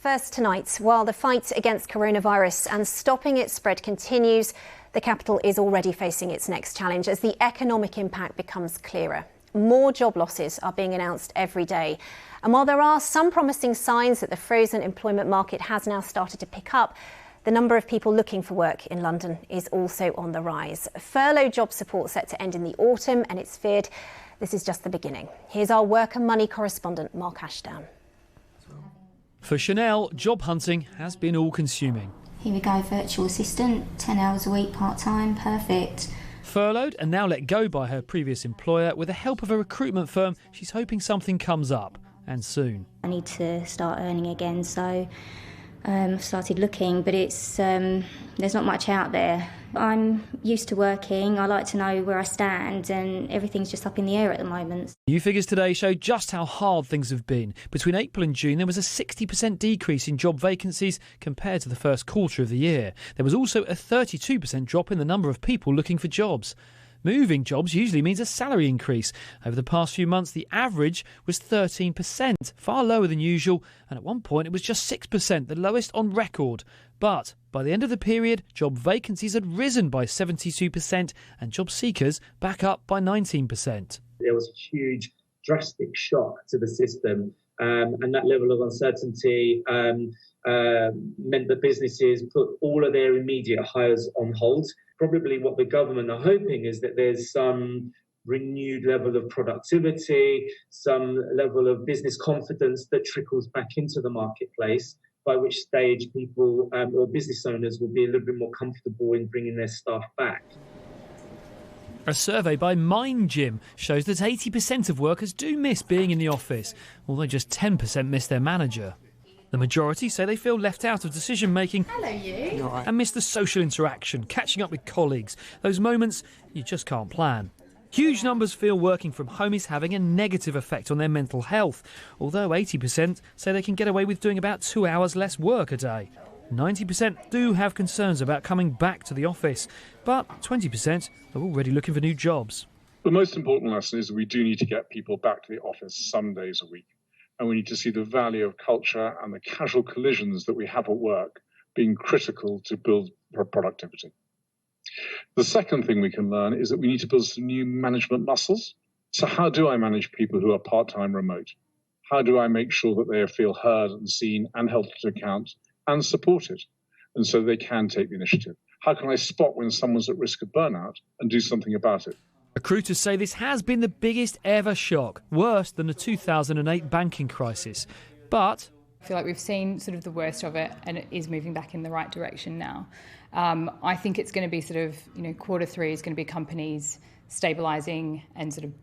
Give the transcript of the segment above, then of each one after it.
First tonight, while the fight against coronavirus and stopping its spread continues, the capital is already facing its next challenge as the economic impact becomes clearer. More job losses are being announced every day. And while there are some promising signs that the frozen employment market has now started to pick up, the number of people looking for work in London is also on the rise. Furlough job support set to end in the autumn, and it's feared this is just the beginning. Here's our work and money correspondent, Mark Ashdown. For Chanel, job hunting has been all-consuming. Here we go, virtual assistant, 10 hours a week, part-time, perfect. Furloughed and now let go by her previous employer, with the help of a recruitment firm, she's hoping something comes up, and soon. I need to start earning again, so I've started looking, but it's there's not much out there. I'm used to working, I like to know where I stand, and everything's just up in the air at the moment. New figures today show just how hard things have been. Between April and June, there was a 60% decrease in job vacancies compared to the first quarter of the year. There was also a 32% drop in the number of people looking for jobs. Moving jobs usually means a salary increase. Over the past few months, the average was 13%, far lower than usual, and at one point it was just 6%, the lowest on record. But by the end of the period, job vacancies had risen by 72% and job seekers back up by 19%. There was a huge, drastic shock to the system, and that level of uncertainty meant that businesses put all of their immediate hires on hold. Probably what the government are hoping is that there's some renewed level of productivity, some level of business confidence that trickles back into the marketplace, by which stage people or business owners will be a little bit more comfortable in bringing their staff back. A survey by Mind Gym shows that 80% of workers do miss being in the office, although just 10% miss their manager. The majority say they feel left out of decision-making. Hello, you. And miss the social interaction, catching up with colleagues, those moments you just can't plan. Huge numbers feel working from home is having a negative effect on their mental health, although 80% say they can get away with doing about 2 hours less work a day. 90% do have concerns about coming back to the office, but 20% are already looking for new jobs. The most important lesson is that we do need to get people back to the office some days a week. And we need to see the value of culture and the casual collisions that we have at work being critical to build productivity. The second thing we can learn is that we need to build some new management muscles. So how do I manage people who are part-time remote? How do I make sure that they feel heard and seen and held to account and supported, and so they can take the initiative? How can I spot when someone's at risk of burnout and do something about it? Recruiters say this has been the biggest ever shock, worse than the 2008 banking crisis. But I feel like we've seen sort of the worst of it, and it is moving back in the right direction now. I think it's going to be sort of, quarter three is going to be companies stabilising and sort of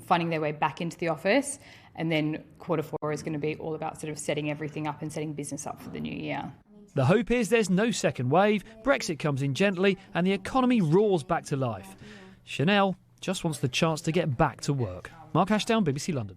finding their way back into the office. And then quarter four is going to be all about sort of setting everything up and setting business up for the new year. The hope is there's no second wave, Brexit comes in gently and the economy roars back to life. Chanel just wants the chance to get back to work. Mark Ashdown, BBC London.